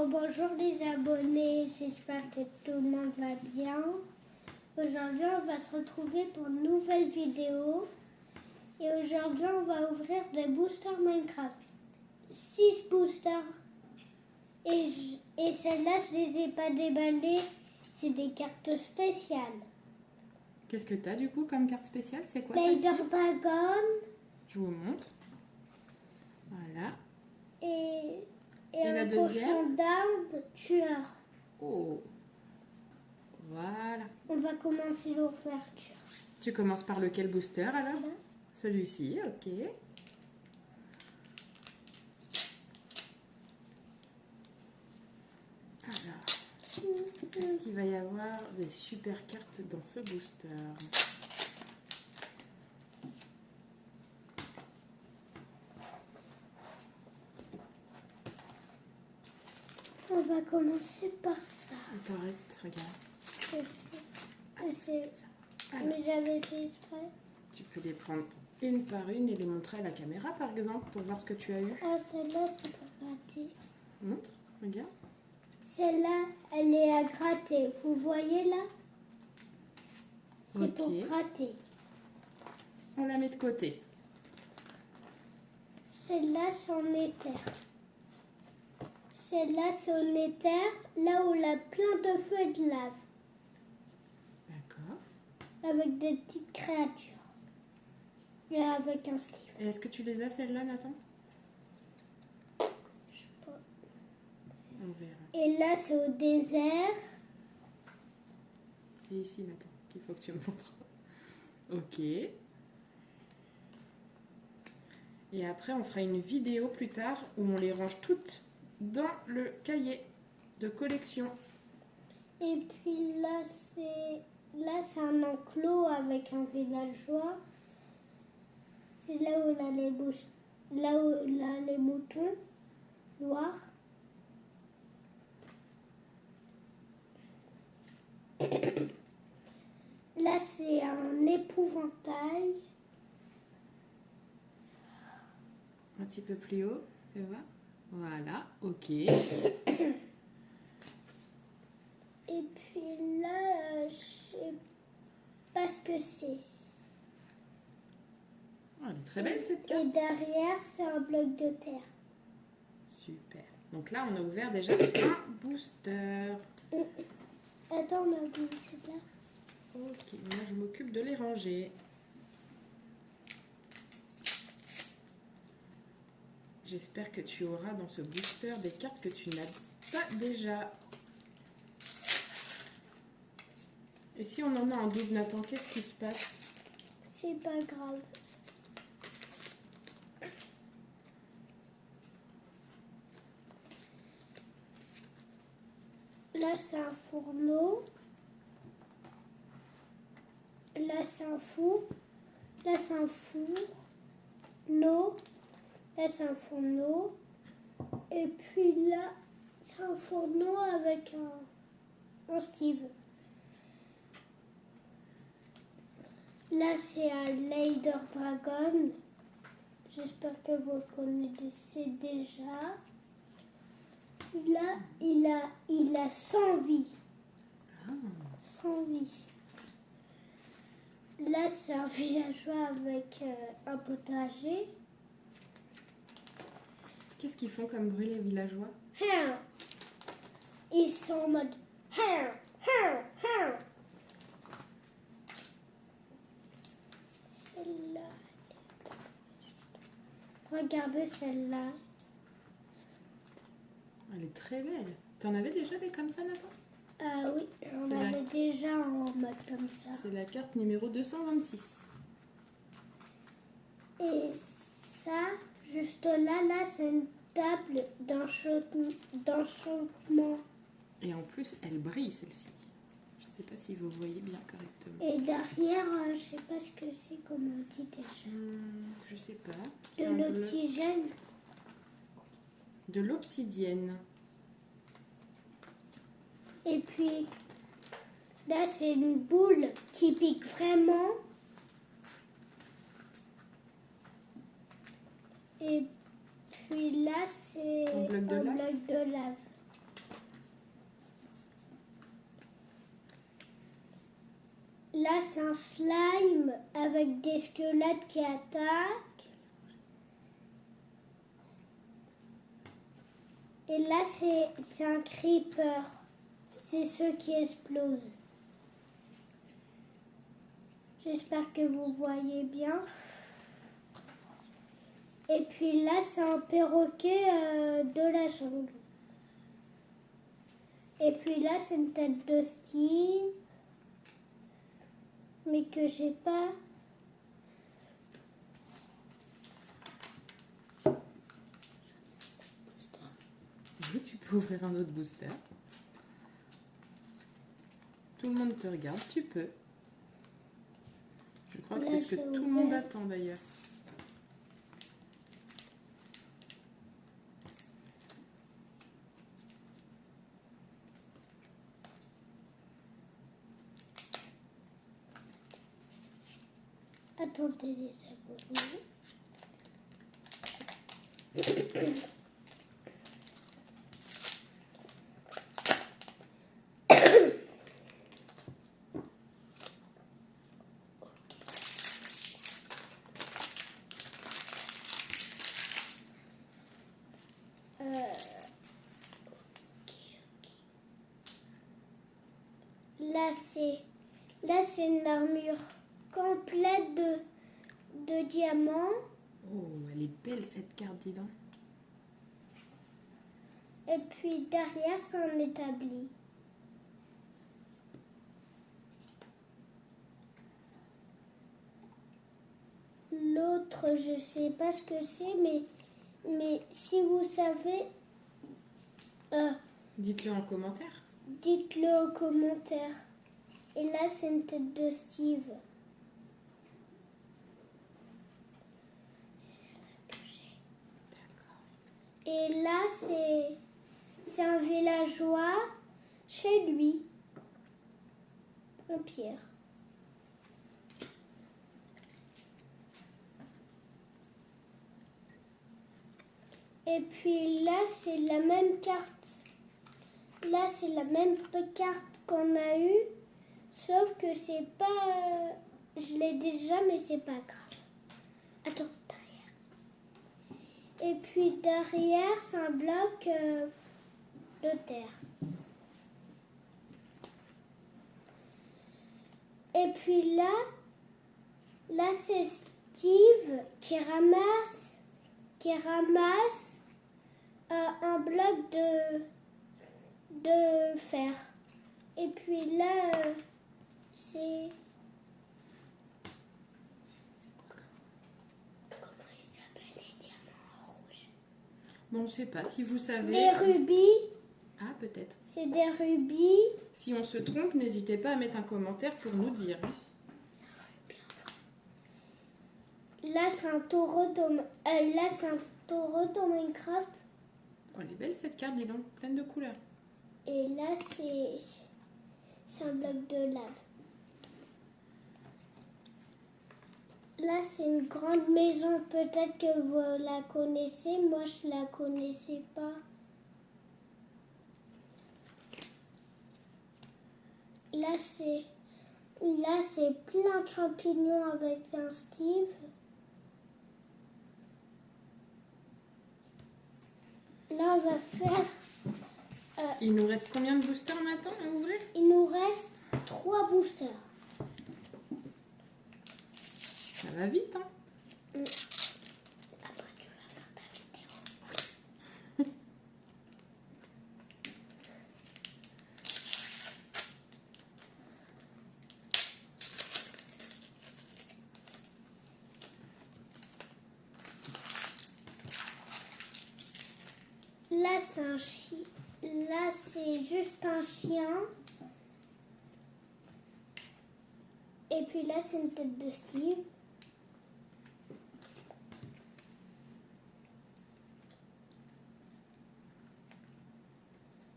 Bonjour les abonnés, j'espère que tout le monde va bien. Aujourd'hui on va se retrouver pour une nouvelle vidéo. Et aujourd'hui on va ouvrir des boosters Minecraft. 6 boosters. Et celles-là je les ai pas déballées, c'est des cartes spéciales. Qu'est-ce que tu as du coup comme carte spéciale? C'est quoi Laser celle-ci? Dragon. Je vous montre. Voilà. Et la un deuxième? cochon d'Inde tueur. Oh. Voilà. On va commencer l'ouverture. Tu commences par lequel booster alors? Voilà. Celui-ci, ok. Alors, est-ce qu'il va y avoir des super cartes dans ce booster? On va commencer par ça. Il t'en reste, regarde. Je sais. Alors, Mais j'avais fait exprès. tu peux les prendre une par une et les montrer à la caméra par exemple pour voir ce que tu as eu. Ah, celle-là, c'est pas gratté. Montre, regarde. Celle-là, elle est à gratter. Vous voyez là? C'est Ok. pour gratter. On la met de côté. Celle-là, c'est en éther. Celle-là, c'est en éther, là où il y a plein de feu et de lave. D'accord. Avec des petites créatures. Et avec un Steve. Et est-ce que tu les as celles-là, Nathan? Je sais pas. On verra. Et là, c'est au désert. C'est ici, Nathan, qu'il faut que tu me montres. Ok. Et après, on fera une vidéo plus tard où on les range toutes dans le cahier de collection. Et puis là, c'est un enclos avec un villageois. C'est là où il a les là où il a les moutons noirs. Là, c'est un épouvantail. Un petit peu plus haut, tu vois? Voilà, ok. Et puis là, je sais pas ce que c'est. Oh, elle est très belle cette Et carte. derrière, c'est un bloc de terre. Super. Donc là, on a ouvert déjà un booster. Attends, on a oublié celle-là. Ok, moi je m'occupe de les ranger. J'espère que tu auras dans ce booster des cartes que tu n'as pas déjà. Et si on en a en double, Nathan, qu'est-ce qui se passe? C'est pas grave. Là, c'est un fourneau. Là, c'est un four. Là, c'est un four. No. Là, c'est un fourneau. Et puis là, c'est un fourneau avec un Steve. Là, c'est un Laser Dragon. J'espère que vous le connaissez déjà. Là, il a 100 vies. Ah, 100 vies. Là, c'est un villageois avec un potager. qu'est-ce qu'ils font comme bruit les villageois? Hein. Ils sont en mode hein, hein, hein. Celle-là. Regardez celle-là. Elle est très belle. T'en avais déjà des comme ça, Nathan? Ah oui, j'en C'est avais déjà en mode comme ça. C'est la carte numéro 226. Et ça, juste là, c'est une table d'enchantement. Et en plus, elle brille celle-ci. Je sais pas si vous voyez bien correctement. Et derrière, je sais pas ce que c'est, comment on dit déjà. Je sais pas. De C'est un bleu. l'oxygène. De l'obsidienne. Et puis, là, c'est une boule qui pique vraiment. Et puis là, c'est Un bloc de un lave. bloc de lave. là, c'est un slime avec des squelettes qui attaquent. Et là, c'est un creeper. C'est ceux qui explosent. J'espère que vous voyez bien. Et puis là, c'est un perroquet de la jungle. Et puis là, c'est une tête de Steve. Mais que j'ai pas. Oui, tu peux ouvrir un autre booster. Tout le monde te regarde, tu peux. Je crois que c'est ce que tout le monde attend d'ailleurs. Attendez les abonnés. Là c'est une armure complète de diamants. Oh, elle est belle cette carte, dis donc. Et puis derrière c'est un établi. L'autre je sais pas ce que c'est, mais si vous savez, dites-le en commentaire. Dites-le en commentaire. Et là, c'est une tête de Steve. C'est celle-là que j'ai. D'accord. Et là, c'est un villageois chez lui, en pierre. Et puis là, c'est la même carte. Là, c'est la même carte qu'on a eue. Sauf que c'est pas... Je l'ai déjà, mais c'est pas grave. Attends, derrière. Et puis derrière, c'est un bloc de terre. Et puis là c'est Steve qui ramasse un bloc de fer. Et puis là... c'est... Comment ils s'appellent les diamants rouges? Bon, on ne sait pas. Si vous savez... Des rubis. Ah, peut-être. C'est des rubis. Si on se trompe, n'hésitez pas à mettre un commentaire pour nous dire. Là, c'est un taureau dans Minecraft. Oh, elle est belle cette carte, dis donc. Pleine de couleurs. Et là, c'est un bloc de lave. Là, c'est une grande maison. Peut-être que vous la connaissez. Moi, je la connaissais pas. Là, c'est plein de champignons avec un Steve. Là, on va faire... Il nous reste combien de boosters maintenant à ouvrir? Il nous reste 3 boosters. Ça va vite, hein? Après, tu vas faire ta vidéo. Là, c'est un chien. Là, c'est juste un chien. Et puis là, c'est une tête de Steve.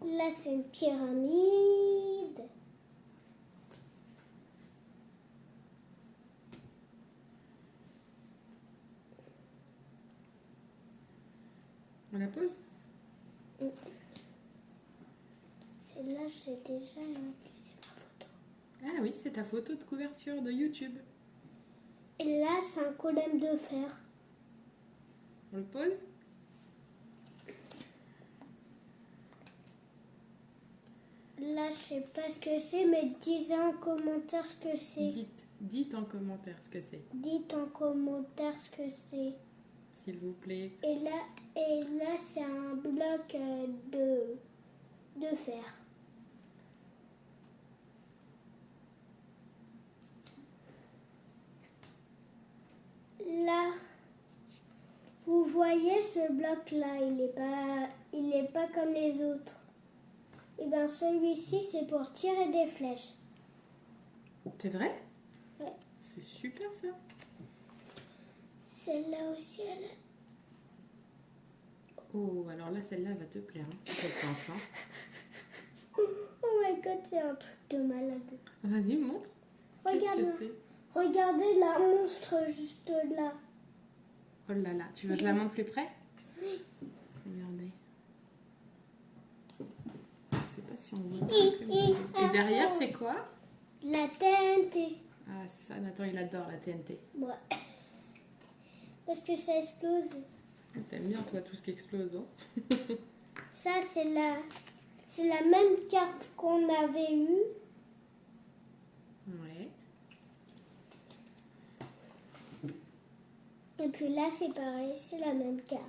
Là, c'est une pyramide. On la pose? Celle-là, j'ai déjà inclus, c'est ma photo. Ah oui, c'est ta photo de couverture de YouTube. Et là, c'est un golem de fer. On le pose? Là, je sais pas ce que c'est, mais dites en commentaire ce que c'est. Dites en commentaire ce que c'est, Dites en commentaire ce que c'est. s'il vous plaît. Et là c'est un bloc de fer. Là, vous voyez ce bloc-là, il est pas comme les autres. Et bien celui-ci, c'est pour tirer des flèches. C'est vrai? Ouais. C'est super ça. Celle-là aussi, elle est... Oh, alors là, celle-là va te plaire. Hein, si tu penses, hein. Oh my god, c'est un truc de malade. Vas-y, montre. Regarde, Qu'est-ce que c'est? regardez la monstre juste là. Oh là là, tu veux que je la montre plus près? Regardez. Je sais pas si on voit. Et derrière, c'est quoi? La TNT. Ah, ça, Nathan, il adore la TNT. Ouais. Parce que ça explose. T'aimes bien, toi, tout ce qui explose, hein? Ça, c'est la même carte qu'on avait eue. Ouais. Et puis là, c'est pareil, c'est la même carte.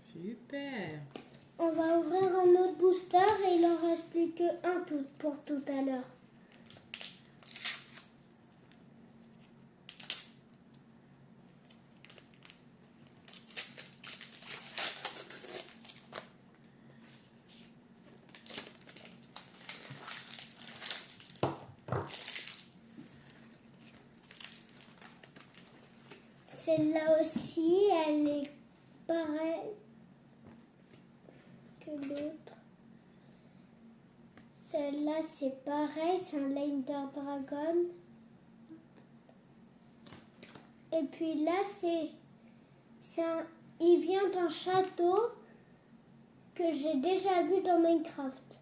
Super. On va ouvrir un autre booster et il en reste plus qu'un pour tout à l'heure. Celle-là aussi, elle est pareille que l'autre. Celle-là, c'est pareil, c'est un Ender Dragon. Et puis là, il vient d'un château que j'ai déjà vu dans Minecraft.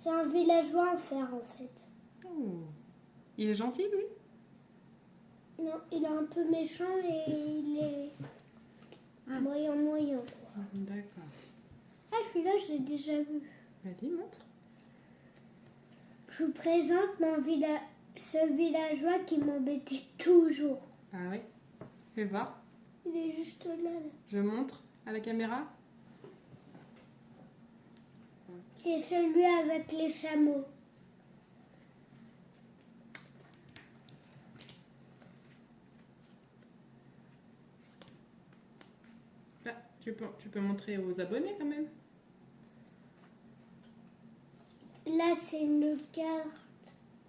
C'est un villageois en fer, en fait. Oh. Il est gentil, lui? Non, il est un peu méchant et il est moyen. D'accord. Ah, celui-là, je l'ai déjà vu. Vas-y, montre. Je vous présente ce villageois qui m'embêtait toujours. Ah oui. Fais voir. Il est juste là. Je montre à la caméra. C'est celui avec les chameaux. Là, tu peux montrer aux abonnés quand même. Là, c'est une carte.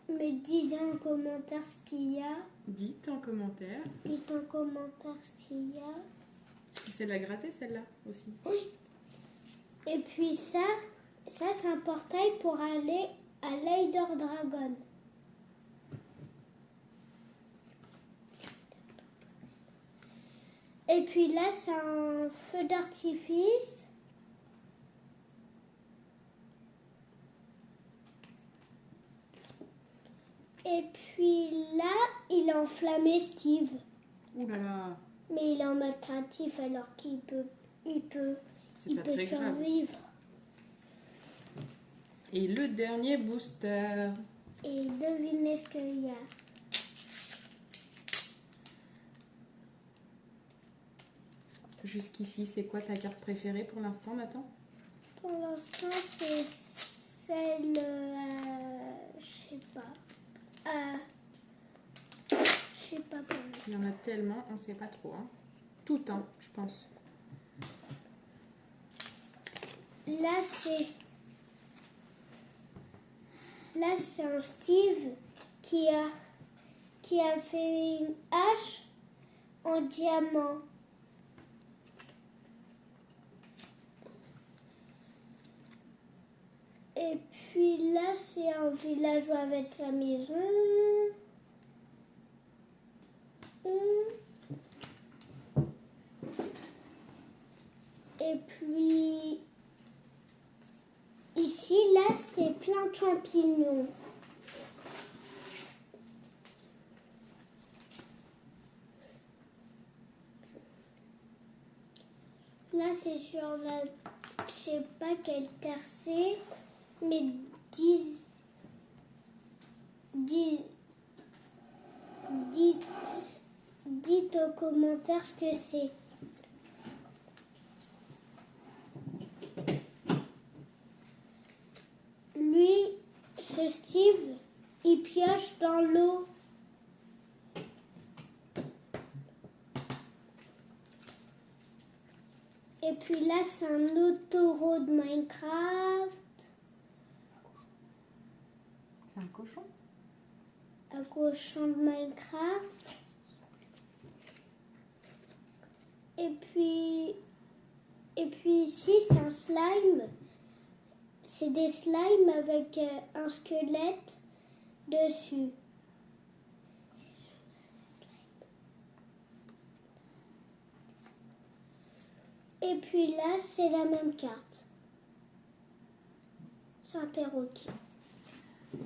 Mais dites en commentaire ce qu'il y a. Dites en commentaire. Dites en commentaire ce qu'il y a. Si c'est la gratter, celle-là aussi. Oui. Et puis ça c'est un portail pour aller à l'Ender Dragon. Et puis là, c'est un feu d'artifice. Et puis là, il a enflammé Steve. Ouh là là. Mais il est en mode créatif alors qu'il peut C'est pas très grave. survivre. Et le dernier booster. Et devinez ce qu'il y a. Jusqu'ici, c'est quoi ta carte préférée pour l'instant, Nathan? Pour l'instant, c'est celle... je sais pas. Je sais pas pour l'instant. Il y en a tellement, on sait pas trop. Hein. Tout, hein, je pense. Là, c'est un Steve qui a fait une hache en diamant. Et puis là, c'est un villageois avec sa maison. Et puis ici, là, c'est plein de champignons. là, c'est sur la... Je sais pas quelle terre c'est, mais dites aux commentaires ce que c'est. Lui, ce Steve, il pioche dans l'eau. Et puis là, c'est un autoro de Minecraft. C'est un cochon. Un cochon de Minecraft. Et puis ici, c'est un slime. C'est des slimes avec un squelette dessus. Et puis là, c'est la même carte. C'est un perroquet.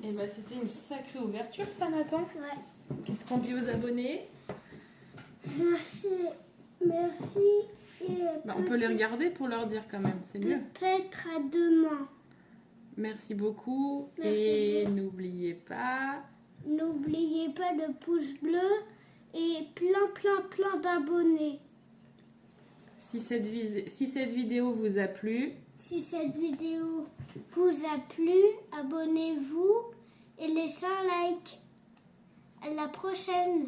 Et bah c'était une sacrée ouverture ça, Nathan. Ouais. Qu'est-ce qu'on dit aux abonnés? Merci. Merci. Et On peut les regarder pour leur dire quand même, c'est mieux. Peut-être à demain. Merci beaucoup. Merci et beaucoup. n'oubliez pas Le pouce bleu et plein d'abonnés. si cette vidéo vous a plu, Si cette vidéo vous a plu, abonnez-vous et laissez un like. À la prochaine.